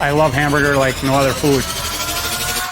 I love hamburger like no other food.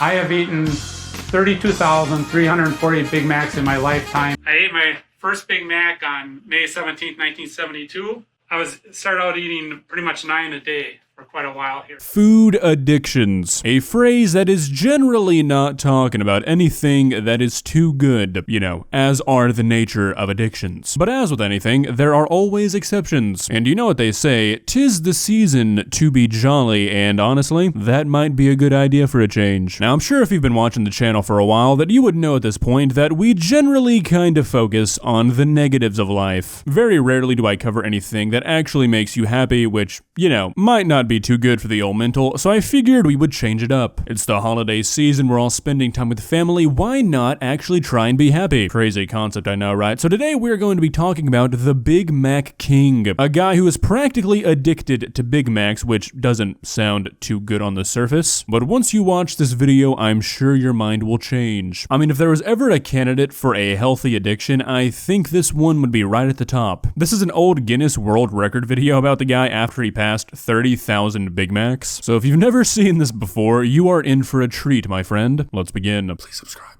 I have eaten 32,340 Big Macs in my lifetime. I ate my first Big Mac on May 17th, 1972. I started out eating pretty much 9 a day for quite a while here. Food addictions. A phrase that is generally not talking about anything that is too good, you know, as are the nature of addictions. But as with anything, there are always exceptions. And you know what they say, 'tis the season to be jolly, and honestly, that might be a good idea for a change. Now I'm sure if you've been watching the channel for a while that you would know at this point that we generally kind of focus on the negatives of life. Very rarely do I cover anything that actually makes you happy, which, you know, might not be too good for the old mental, so I figured we would change it up. It's the holiday season, we're all spending time with family, why not actually try and be happy? Crazy concept, I know, right? So today we're going to be talking about the Big Mac King, a guy who is practically addicted to Big Macs, which doesn't sound too good on the surface, but once you watch this video, I'm sure your mind will change. I mean, if there was ever a candidate for a healthy addiction, I think this one would be right at the top. This is an old Guinness World Record video about the guy after he passed 30,000 Big Macs. So if you've never seen this before, you are in for a treat, my friend. Let's begin. Please subscribe.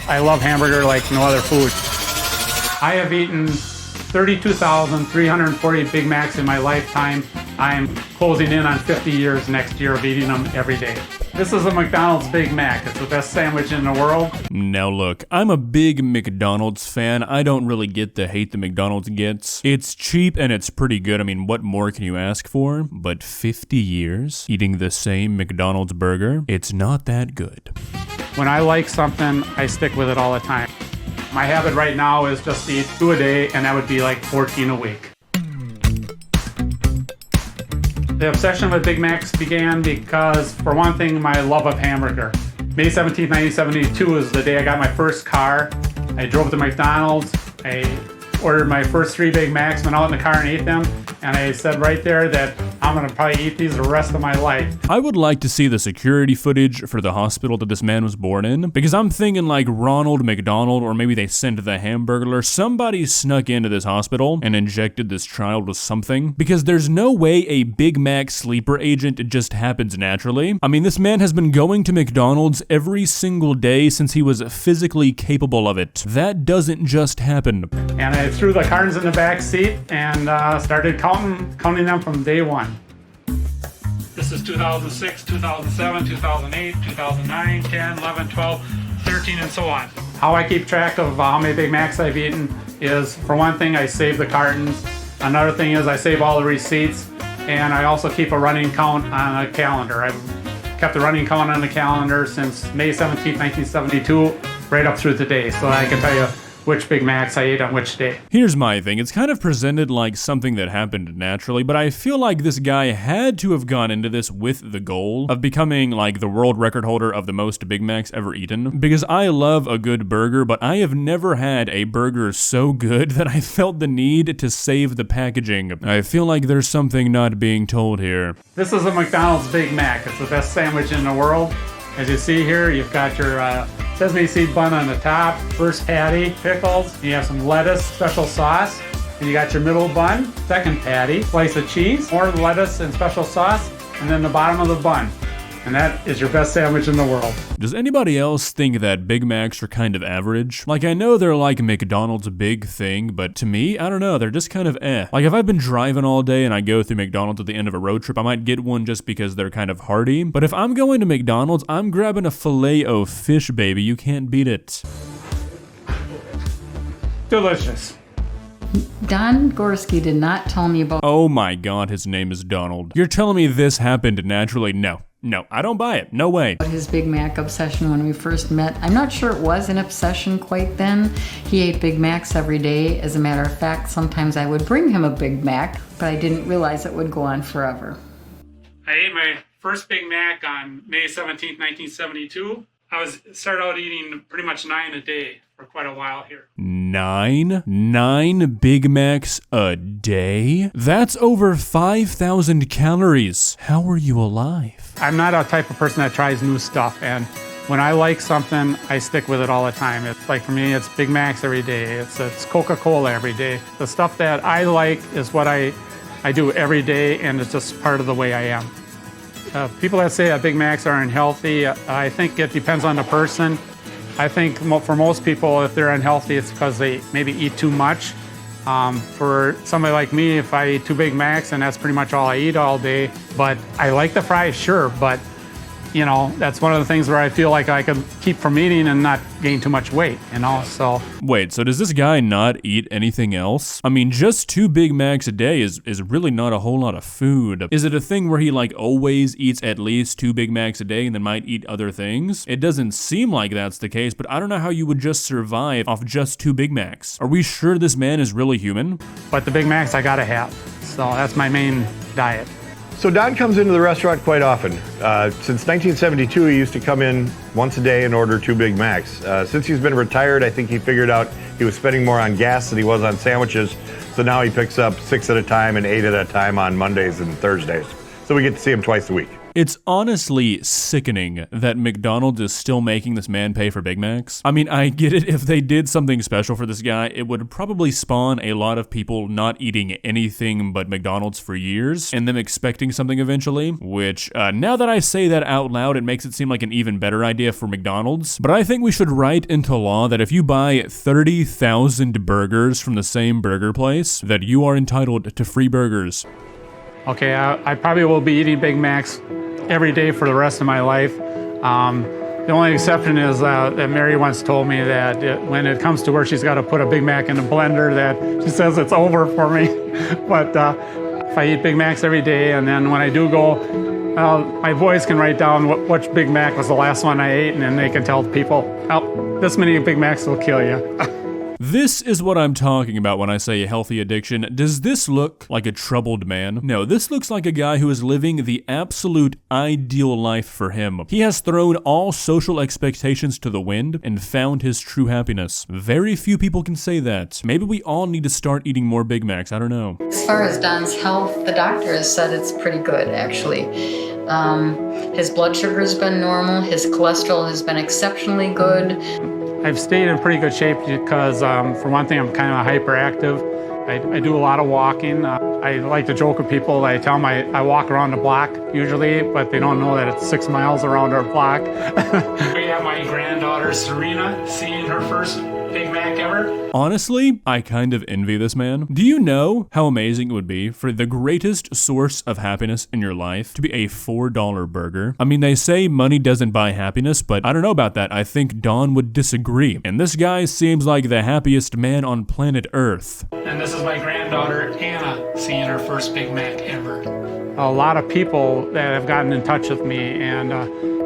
I love hamburger like no other food. I have eaten 32,340 Big Macs in my lifetime. I'm closing in on 50 years next year of eating them every day. This is a McDonald's Big Mac. It's the best sandwich in the world. Now look, I'm a big McDonald's fan. I don't really get the hate that McDonald's gets. It's cheap and it's pretty good. I mean, what more can you ask for? But 50 years eating the same McDonald's burger, it's not that good. When I like something, I stick with it all the time. My habit right now is just to eat 2 a day, and that would be like 14 a week. The obsession with Big Macs began because, for one thing, my love of hamburger. May 17, 1972 is the day I got my first car. I drove to McDonald's, I ordered my first 3 Big Macs, went out in the car and ate them, and I said right there that I'm gonna probably eat these the rest of my life. I would like to see the security footage for the hospital that this man was born in, because I'm thinking like Ronald McDonald, or maybe they sent the Hamburglar. Somebody snuck into this hospital and injected this child with something, because there's no way a Big Mac sleeper agent just happens naturally. I mean, this man has been going to McDonald's every single day since he was physically capable of it. That doesn't just happen. And I threw the cartons in the back seat and started counting them from day one. This is 2006, 2007, 2008, 2009, 10, 11, 12, 13, and so on. How I keep track of how many Big Macs I've eaten is, for one thing, I save the cartons. Another thing is I save all the receipts, and I also keep a running count on a calendar. I've kept a running count on the calendar since May 17, 1972, right up through today, so I can tell you which Big Macs I ate on which day. Here's my thing, it's kind of presented like something that happened naturally, but I feel like this guy had to have gone into this with the goal of becoming like the world record holder of the most Big Macs ever eaten. Because I love a good burger, but I have never had a burger so good that I felt the need to save the packaging. I feel like there's something not being told here. This is a McDonald's Big Mac. It's the best sandwich in the world. As you see here, you've got your sesame seed bun on the top, first patty, pickles, you have some lettuce, special sauce, and you got your middle bun, second patty, slice of cheese, more lettuce and special sauce, and then the bottom of the bun. And that is your best sandwich in the world. Does anybody else think that Big Macs are kind of average? Like, I know they're like McDonald's big thing, but to me, I don't know, they're just kind of eh. Like, if I've been driving all day and I go through McDonald's at the end of a road trip, I might get one just because they're kind of hearty. But if I'm going to McDonald's, I'm grabbing a Filet-O-Fish, baby. You can't beat it. Delicious. Dan Gorske did not tell me about— Oh my god, his name is Donald. You're telling me this happened naturally? No, I don't buy it. No way. his Big Mac obsession when we first met. I'm not sure it was an obsession quite then. He ate Big Macs every day. As a matter of fact, sometimes I would bring him a Big Mac, but I didn't realize it would go on forever. I ate my first Big Mac on May 17, 1972. I started out eating pretty much 9 a day for quite a while here. Nine Big Macs a day? That's over 5,000 calories. How are you alive? I'm not a type of person that tries new stuff, and when I like something, I stick with it all the time. It's like, for me, it's Big Macs every day. It's Coca-Cola every day. The stuff that I like is what I do every day, and it's just part of the way I am. People that say that Big Macs are unhealthy, I think it depends on the person. I think for most people, if they're unhealthy, it's because they maybe eat too much. For somebody like me, if I eat 2 Big Macs, and that's pretty much all I eat all day, but I like the fries, sure, but you know, that's one of the things where I feel like I could keep from eating and not gain too much weight, you know, so. Wait, so does this guy not eat anything else? I mean, just 2 Big Macs a day is really not a whole lot of food. Is it a thing where he like always eats at least 2 Big Macs a day and then might eat other things? It doesn't seem like that's the case, but I don't know how you would just survive off just 2 Big Macs. Are we sure this man is really human? But the Big Macs I gotta have, so that's my main diet. So Don comes into the restaurant quite often. Since 1972, he used to come in once a day and order 2 Big Macs. Since he's been retired, I think he figured out he was spending more on gas than he was on sandwiches. So now he picks up 6 at a time and 8 at a time on Mondays and Thursdays. So we get to see him twice a week. It's honestly sickening that McDonald's is still making this man pay for Big Macs. I mean, I get it, if they did something special for this guy, it would probably spawn a lot of people not eating anything but McDonald's for years, and them expecting something eventually, which, now that I say that out loud, it makes it seem like an even better idea for McDonald's. But I think we should write into law that if you buy 30,000 burgers from the same burger place, that you are entitled to free burgers. Okay, I probably will be eating Big Macs every day for the rest of my life. The only exception is that Mary once told me that when it comes to where she's got to put a Big Mac in a blender, that she says it's over for me. But if I eat Big Macs every day, and then when I do go, my boys can write down which Big Mac was the last one I ate, and then they can tell people, oh, this many Big Macs will kill you. This is what I'm talking about when I say a healthy addiction. Does this look like a troubled man? No, this looks like a guy who is living the absolute ideal life for him. He has thrown all social expectations to the wind and found his true happiness. Very few people can say that. Maybe we all need to start eating more Big Macs, I don't know. As far as Don's health, the doctor has said it's pretty good, actually. His blood sugar's been normal, his cholesterol has been exceptionally good. I've stayed in pretty good shape because, for one thing, I'm kind of hyperactive. I do a lot of walking. I like to joke with people. I tell them I walk around the block usually, but they don't know that it's 6 miles around our block. We have my granddaughter Serena seeing her first Big Mac ever. Honestly, I kind of envy this man. Do you know how amazing it would be for the greatest source of happiness in your life to be a $4 burger? I mean, they say money doesn't buy happiness, but I don't know about that. I think Don would disagree. And this guy seems like the happiest man on planet Earth. And this is my granddaughter Anna seeing her first Big Mac ever. A lot of people that have gotten in touch with me, and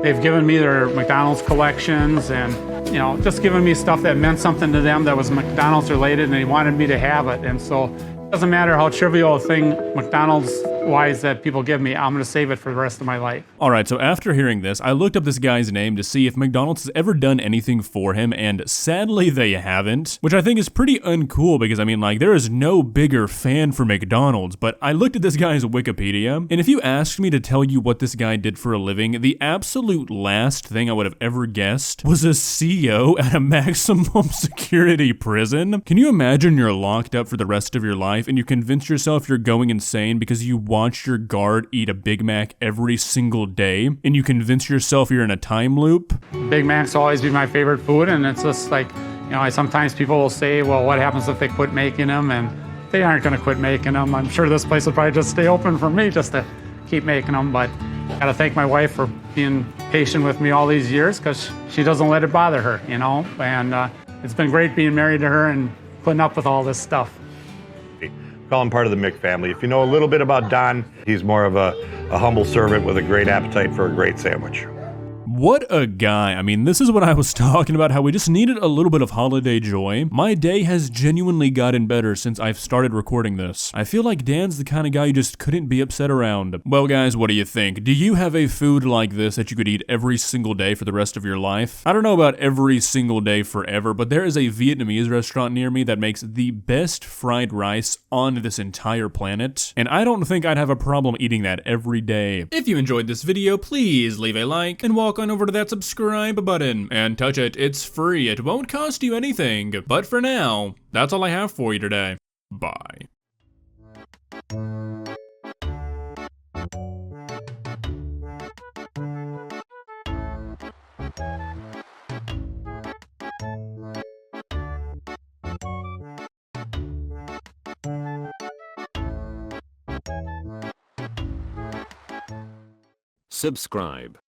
they've given me their McDonald's collections, and you know, just given me stuff that meant something to them that was McDonald's related, and they wanted me to have it. And so it doesn't matter how trivial a thing McDonald's wise that people give me, I'm gonna save it for the rest of my life. Alright, so after hearing this, I looked up this guy's name to see if McDonald's has ever done anything for him, and sadly they haven't, which I think is pretty uncool because I mean, like, there is no bigger fan for McDonald's, but I looked at this guy's Wikipedia, and if you asked me to tell you what this guy did for a living, the absolute last thing I would have ever guessed was a CEO at a maximum security prison. Can you imagine you're locked up for the rest of your life and you convince yourself you're going insane because you watch your guard eat a Big Mac every single day, and you convince yourself you're in a time loop? Big Macs will always be my favorite food, and it's just like, you know, sometimes people will say, well, what happens if they quit making them? And they aren't going to quit making them. I'm sure this place will probably just stay open for me just to keep making them, but I gotta thank my wife for being patient with me all these years because she doesn't let it bother her, you know, and it's been great being married to her and putting up with all this stuff. Call him part of the Mick family. If you know a little bit about Don, he's more of a humble servant with a great appetite for a great sandwich. What a guy. I mean, this is what I was talking about, how we just needed a little bit of holiday joy. My day has genuinely gotten better since I've started recording this. I feel like Dan's the kind of guy you just couldn't be upset around. Well, guys, what do you think? Do you have a food like this that you could eat every single day for the rest of your life? I don't know about every single day forever, but there is a Vietnamese restaurant near me that makes the best fried rice on this entire planet, and I don't think I'd have a problem eating that every day. If you enjoyed this video, please leave a like and walk on over to that subscribe button and touch it. It's free. It won't cost you anything. But for now, that's all I have for you today. Bye. Subscribe.